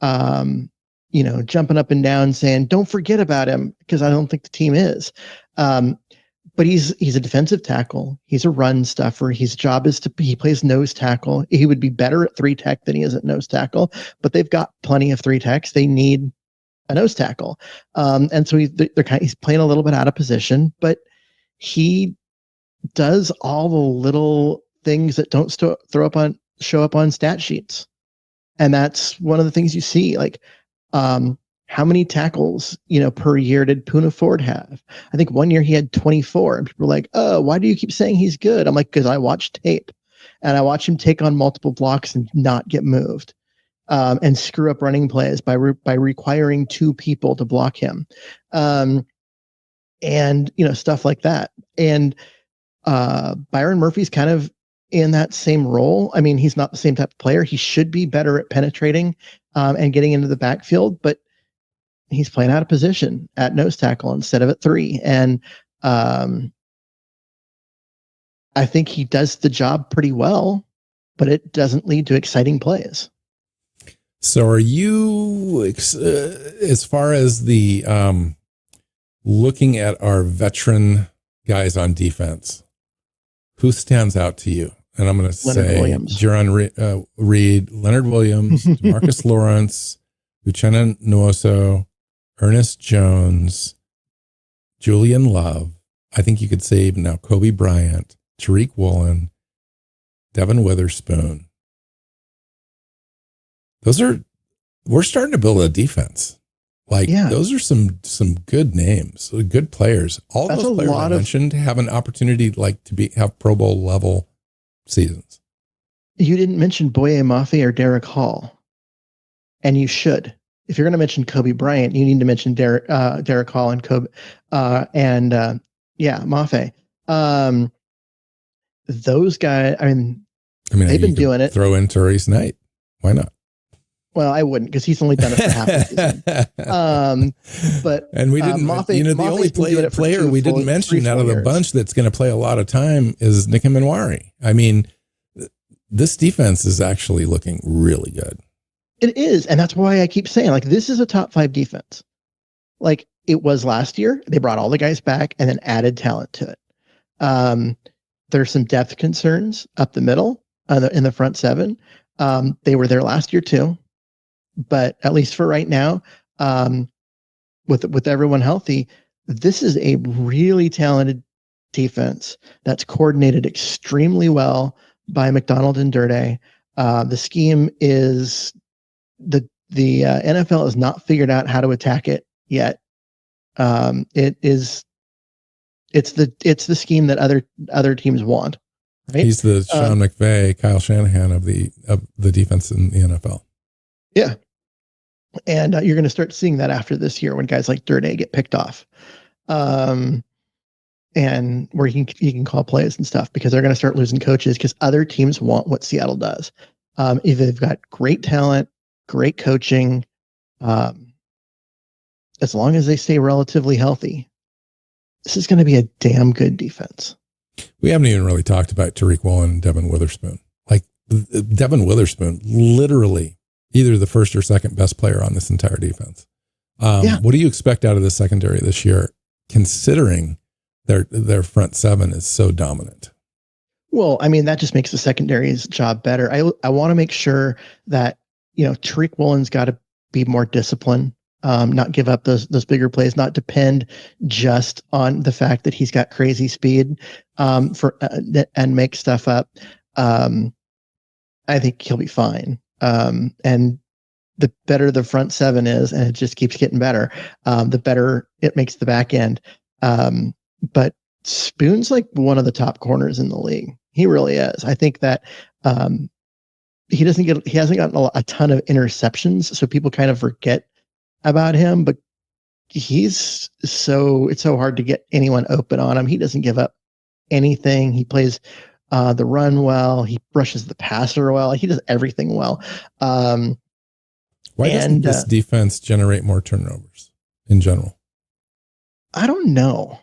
jumping up and down saying, don't forget about him, because I don't think the team is. But he's a defensive tackle. He's a run stuffer. His job is he plays nose tackle. He would be better at 3-tech than he is at nose tackle, but they've got plenty of 3-techs. They need a nose tackle. And so he's playing a little bit out of position, but he does all the little things that don't show up on stat sheets. And that's one of the things you see, like, how many tackles, per year did Poona Ford have? I think one year he had 24, and people were like, oh, why do you keep saying he's good? I'm like, because I watch tape and I watch him take on multiple blocks and not get moved, and screw up running plays by requiring 2 people to block him. And, stuff like that. And, Byron Murphy's kind of in that same role. I mean, he's not the same type of player. He should be better at penetrating, and getting into the backfield, but he's playing out of position at nose tackle instead of at 3. And I think he does the job pretty well, but it doesn't lead to exciting plays. So are you, as far as the looking at our veteran guys on defense, who stands out to you? And I'm going to say Jaron Reed, Leonard Williams, Marcus Lawrence, Uchenna Nwoso, Ernest Jones, Julian Love. I think you could say even now Kobe Bryant, Tariq Woolen, Devon Witherspoon. We're starting to build a defense. Like, those are some good names, good players. All those players I mentioned have an opportunity have Pro Bowl level seasons. You didn't mention Boye, Mafe, or Derek Hall, and you should. If you're going to mention Kobe Bryant, you need to mention Derek Hall and Kobe, Mafe. Those guys. I mean, they've been doing it. Throw in Tariq Knight. Why not? Well, I wouldn't, because he's only done it for half the season. But we didn't. Mafe, the only player we didn't mention out of the bunch that's going to play a lot of time is Nick Minwari. I mean, this defense is actually looking really good. It is, and that's why I keep saying, like, this is a top 5 defense. Like it was last year. They brought all the guys back and then added talent to it. There's some depth concerns up the middle, in the front 7. They were there last year too. But at least for right now, with everyone healthy, this is a really talented defense that's coordinated extremely well by Macdonald and Durde. The scheme is the NFL has not figured out how to attack it yet. It's the scheme that other temes want. Right? He's the Sean McVay, Kyle Shanahan of the defense in the NFL. Yeah. And you're going to start seeing that after this year when guys like Durde get picked off. And where he can call plays and stuff, because they're going to start losing coaches because other teams want what Seattle does. If they've got great talent, great coaching, as long as they stay relatively healthy, this is going to be a damn good defense. We haven't even really talked about Tariq Woolen and Devon Witherspoon. Like, Devon Witherspoon, literally either the first or second best player on this entire defense. What do you expect out of the secondary this year, considering their front 7 is so dominant? Well, I mean, that just makes the secondary's job better. I want to make sure that, Tariq Woolen's got to be more disciplined, not give up those bigger plays, not depend just on the fact that he's got crazy speed and make stuff up. I think he'll be fine. And the better the front seven is, and it just keeps getting better, the better it makes the back end. But Spoon's like one of the top corners in the league. He really is. I think that he hasn't gotten a ton of interceptions, so people kind of forget about him, but it's so hard to get anyone open on him. He doesn't give up anything. He plays the run well. He rushes the passer well. He does everything well. Why doesn't this defense generate more turnovers in general? I don't know.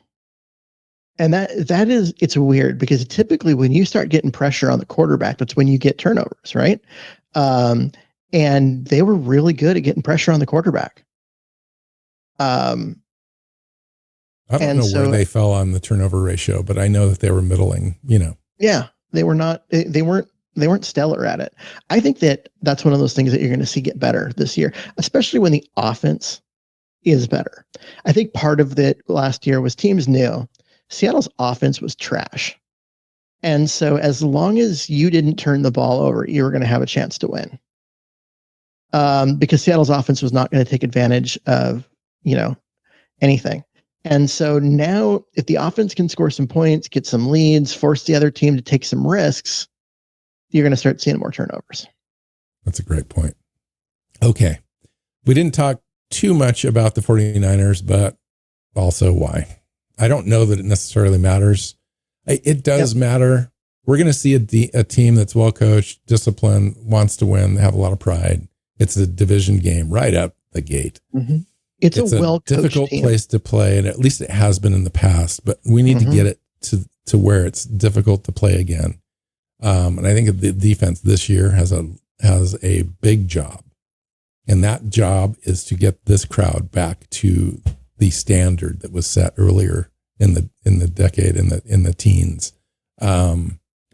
And it's weird because typically when you start getting pressure on the quarterback, that's when you get turnovers, right? And they were really good at getting pressure on the quarterback. I don't know where they fell on the turnover ratio, but I know that they were middling, Yeah, they were not, they weren't stellar at it. I think that's one of those things that you're going to see get better this year, especially when the offense is better. I think part of it last year was teams knew Seattle's offense was trash. And so as long as you didn't turn the ball over, you were going to have a chance to win. Because Seattle's offense was not going to take advantage of, anything. And so now if the offense can score some points, get some leads, force the other team to take some risks, you're going to start seeing more turnovers. That's a great point. Okay. We didn't talk too much about the 49ers, but also why. I don't know that it necessarily matters. It does matter. We're going to see a team that's well coached, disciplined, wants to win, have a lot of pride. It's a division game right up the gate. Mm-hmm. It's a well-coached difficult team. place to play, and at least it has been in the past. But we need to get it to where it's difficult to play again. And I think the defense this year has a big job, and that job is to get this crowd back to the standard that was set earlier in the decade, in the teens,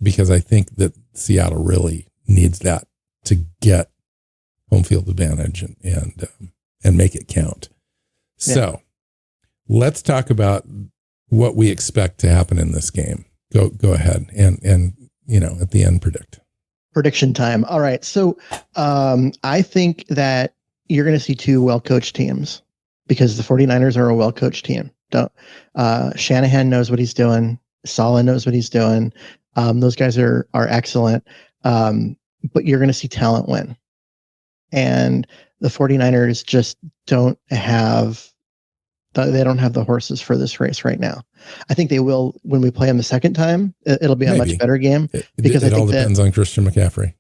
because I think that Seattle really needs that to get home field advantage and make it count. Yeah. So let's talk about what we expect to happen in this game. Go ahead and at the end prediction time. All right. So I think that you're going to see two well-coached teams because the 49ers are a well-coached team. Shanahan knows what he's doing. Saleh knows what he's doing. Those guys are excellent. But you're going to see talent win. And the 49ers just don't have the horses for this race right now. I think they will when we play them the second time. It'll be a much better game because it all depends on Christian McCaffrey.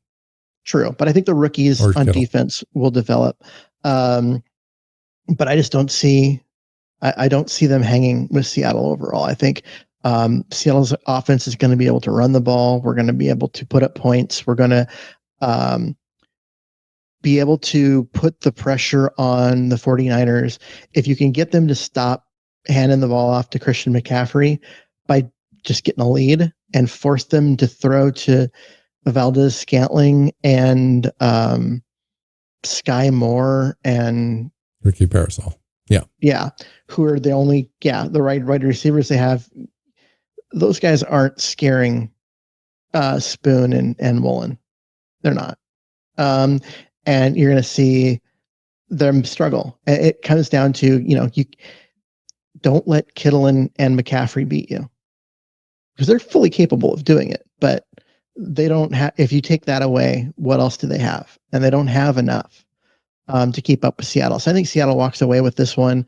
True, but I think the rookies on defense will develop. But I just don't see. I don't see them hanging with Seattle overall. I think Seattle's offense is going to be able to run the ball. We're going to be able to put up points. We're going to be able to put the pressure on the 49ers. If you can get them to stop handing the ball off to Christian McCaffrey by just getting a lead and force them to throw to Valdez-Scantling and Sky Moore and Ricky Parasol. Yeah. Who are the only, the right receivers they have. Those guys aren't scaring Spoon and Woolen. They're not. And you're going to see them struggle. It comes down to, you don't let Kittle and McCaffrey beat you because they're fully capable of doing it, but they don't have, if you take that away, what else do they have? And they don't have enough to keep up with Seattle. So I think Seattle walks away with this one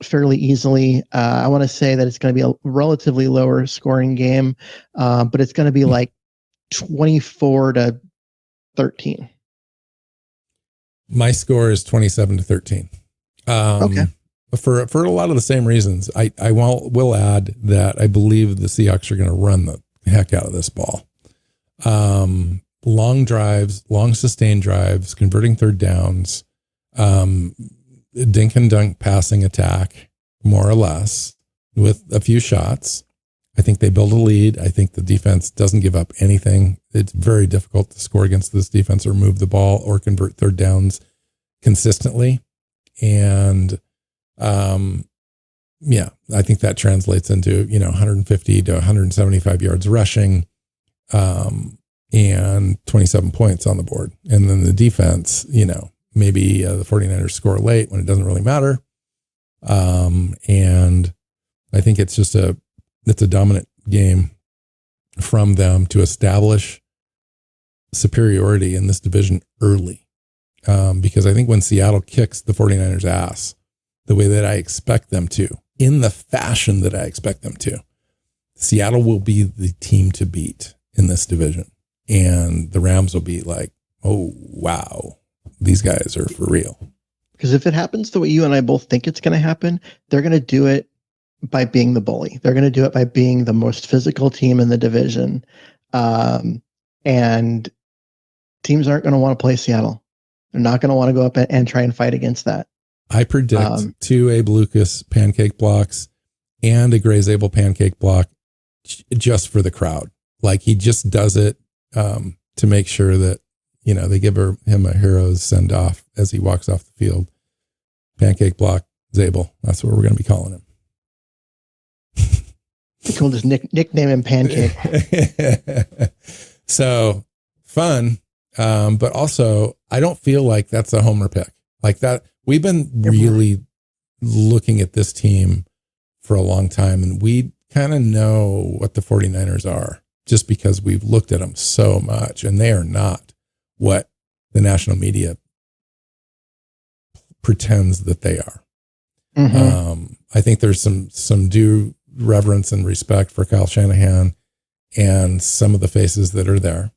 fairly easily. I want to say that it's going to be a relatively lower scoring game, but it's going to be like 24-13. My score is 27-13. Okay. For a lot of the same reasons, I will add that I believe the Seahawks are going to run the heck out of this ball. Long drives, long sustained drives, converting third downs, dink and dunk passing attack, more or less, with a few shots. I think they build a lead. I think the defense doesn't give up anything. It's very difficult to score against this defense or move the ball or convert third downs consistently. And, yeah, I think that translates into, 150 to 175 yards rushing, and 27 points on the board. And then the defense, maybe the 49ers score late when it doesn't really matter. And I think it's just it's a dominant game from them to establish superiority in this division early. Because I think when Seattle kicks the 49ers ass the way that I expect them to, in the fashion that I expect them to, Seattle will be the team to beat in this division. And the Rams will be like, oh, wow, these guys are for real. Because if it happens the way you and I both think it's going to happen, they're going to do it by being the bully. They're going to do it by being the most physical team in the division. And teams aren't going to want to play Seattle. They're not going to want to go up and try and fight against that. I predict 2 Abe Lucas pancake blocks and a Gray Zabel pancake block just for the crowd. Like he just does it to make sure that, they give him a hero's send off as he walks off the field. Pancake block Zabel. That's what we're going to be calling him. We'll just nickname him Pancake. So fun. But also I don't feel like that's a homer pick like that. We've been really looking at this team for a long time, and we kind of know what the 49ers are just because we've looked at them so much, and they are not what the national media pretends that they are. Mm-hmm. I think there's some due reverence and respect for Kyle Shanahan and some of the faces that are there.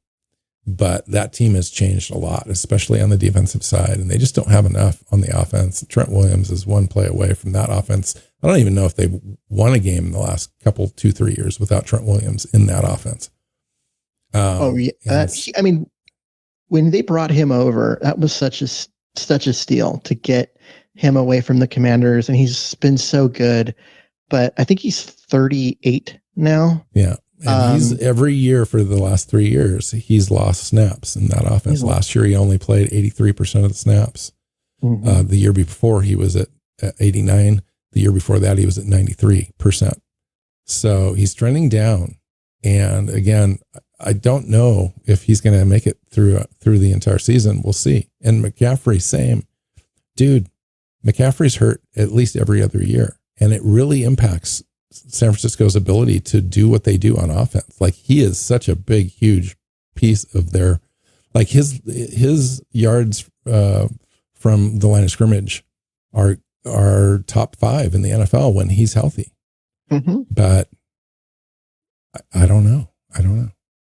But that team has changed a lot, especially on the defensive side, and they just don't have enough on the offense. Trent Williams is one play away from that offense. I don't even know if they've won a game in the last 2-3 years without Trent Williams in that offense. When they brought him over, that was such a steal to get him away from the Commanders, and he's been so good. But I think he's 38 now. Yeah. And he's every year for the last 3 years, he's lost snaps in that offense. Last year, he only played 83% of the snaps. Mm-hmm. The year before, he was at 89. The year before that, he was at 93%. So he's trending down. And again, I don't know if he's going to make it through the entire season. We'll see. And McCaffrey, same. Dude, McCaffrey's hurt at least every other year. And it really impacts San Francisco's ability to do what they do on offense. Like he is such a big, huge piece of their, like his yards from the line of scrimmage are top 5 in the NFL when he's healthy. Mm-hmm. But I don't know.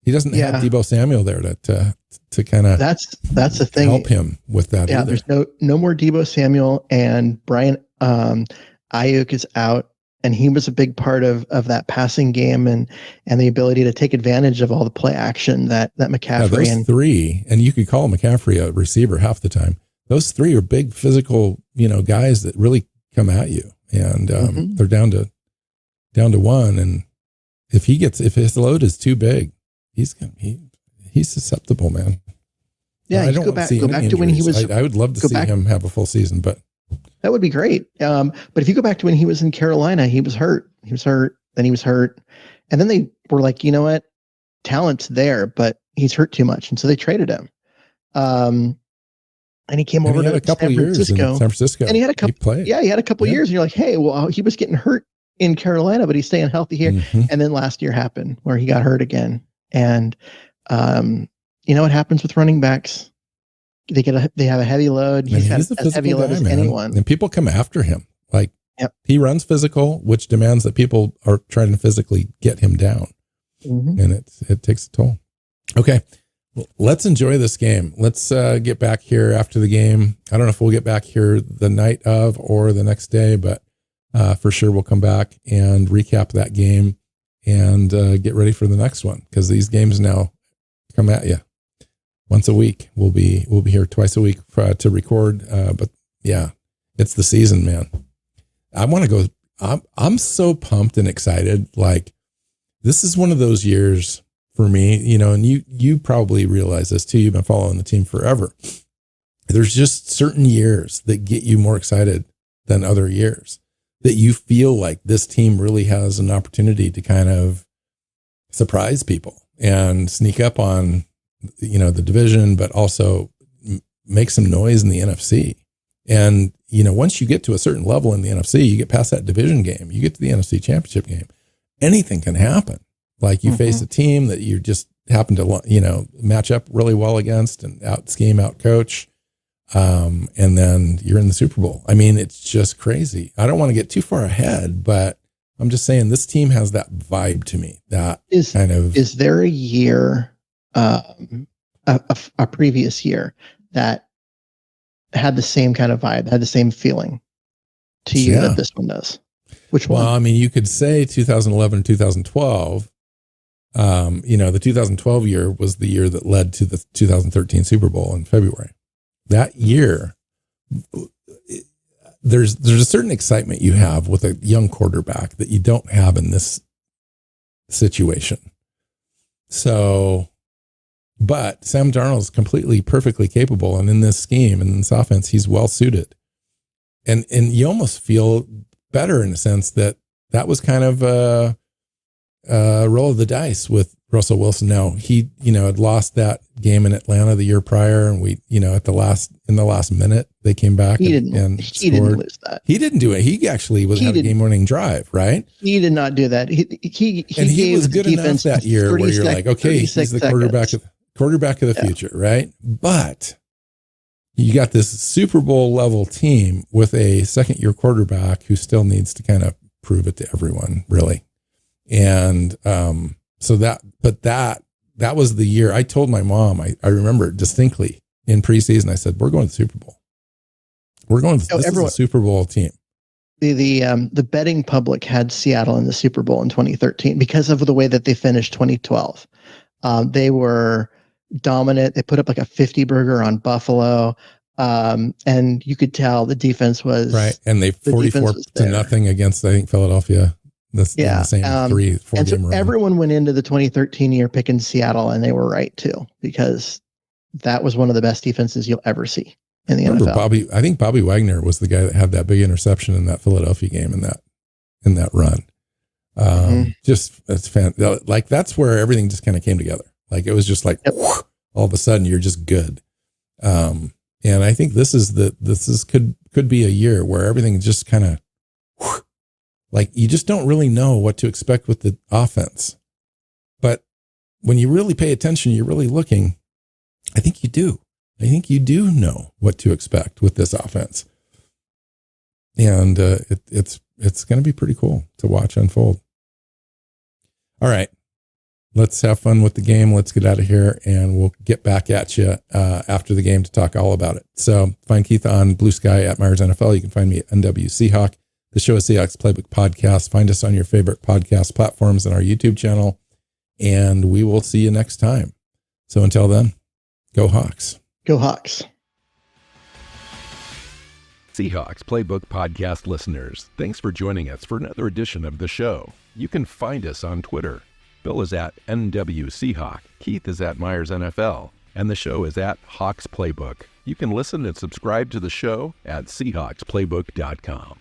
He doesn't have Deebo Samuel there to kind of that's the thing. Help him with that. Yeah, either. There's no more Deebo Samuel, and Brian Ayuk is out. And he was a big part of that passing game and the ability to take advantage of all the play action that McCaffrey those 3, and you could call McCaffrey a receiver half the time. Those 3 are big physical, guys that really come at you, and they're down to 1. And if his load is too big, he's susceptible, man. Yeah, I don't go back to injuries. when he was. I would love to see him have a full season, but. That would be great. But if you go back to when he was in Carolina, he was hurt. Then he was hurt. And then they were like, you know what? Talent's there, but he's hurt too much. And so they traded him. And he came over to San Francisco. And he had a couple. He had a couple years. And you're like, hey, well, he was getting hurt in Carolina, but he's staying healthy here. Mm-hmm. And then last year happened where he got hurt again. And you know what happens with running backs? They have a heavy load. He's had as heavy load as anyone. And people come after him. Like he runs physical, which demands that people are trying to physically get him down. Mm-hmm. And it takes a toll. Okay. Well, let's enjoy this game. Let's get back here after the game. I don't know if we'll get back here the night of or the next day, but for sure we'll come back and recap that game and get ready for the next one, because these games now come at you. Once a week. We'll be here twice a week to record. But yeah, it's the season, man. I want to go. I'm so pumped and excited. Like this is one of those years for me, you know, and you probably realize this too. You've been following the team forever. There's just certain years that get you more excited than other years, that you feel like this team really has an opportunity to kind of surprise people and sneak up on, you know, the division, but also make some noise in the NFC. And, you know, once you get to a certain level in the NFC, you get past that division game, you get to the NFC championship game, anything can happen. Like you face a team that you just happen to, you know, match up really well against and out scheme, out coach. And then you're in the Super Bowl. I mean, it's just crazy. I don't want to get too far ahead, but I'm just saying this team has that vibe to me. That is there a year, a previous year that had the same kind of vibe, had the same feeling to you that this one does? Which one? Well, I mean, you could say 2011, 2012. You know, the 2012 year was the year that led to the 2013 Super Bowl in February. That year, there's a certain excitement you have with a young quarterback that you don't have in this situation. So, but Sam Darnold is completely, perfectly capable. And in this scheme and in this offense, he's well suited. And you almost feel better in a sense that was kind of a roll of the dice with Russell Wilson. Now he, you know, had lost that game in Atlanta the year prior, and we, you know, in the last minute they came back and scored. He didn't lose that. He didn't do it. He actually had a game-winning drive, right? He did not do that. He was good enough that year where you're like, okay, he's the quarterback of the future, right? But you got this Super Bowl level team with a second-year quarterback who still needs to kind of prove it to everyone, really. And so that was the year I told my mom, I remember distinctly in preseason, I said, we're going to the Super Bowl. We're going to this is a Super Bowl team. The betting public had Seattle in the Super Bowl in 2013 because of the way that they finished 2012. They were dominant. They put up like a 50 burger on Buffalo. And you could tell the defense was right. And they 44-0 against, I think, Philadelphia. The same 3-4 game run. Everyone went into the 2013 year picking Seattle, and they were right too, because that was one of the best defenses you'll ever see in the NFL. I think Bobby Wagner was the guy that had that big interception in that Philadelphia game in that run. Just that's like that's where everything just kind of came together. Like it was just like whoosh, all of a sudden you're just good. And I think this could be a year where everything just kind of like you just don't really know what to expect with the offense. But when you really pay attention, you're really looking, I think you do. I think you do know what to expect with this offense. And it's going to be pretty cool to watch unfold. All right. Let's have fun with the game. Let's get out of here, and we'll get back at you after the game to talk all about it. So find Keith on Blue Sky at Myers NFL. You can find me at NW Seahawk. The show is Seahawks Playbook Podcast. Find us on your favorite podcast platforms and our YouTube channel, and we will see you next time. So until then, go Hawks. Go Hawks. Seahawks Playbook Podcast listeners, thanks for joining us for another edition of the show. You can find us on Twitter. Bill is at NW Seahawk, Keith is at Myers NFL, and the show is at Hawks Playbook. You can listen and subscribe to the show at SeahawksPlaybook.com.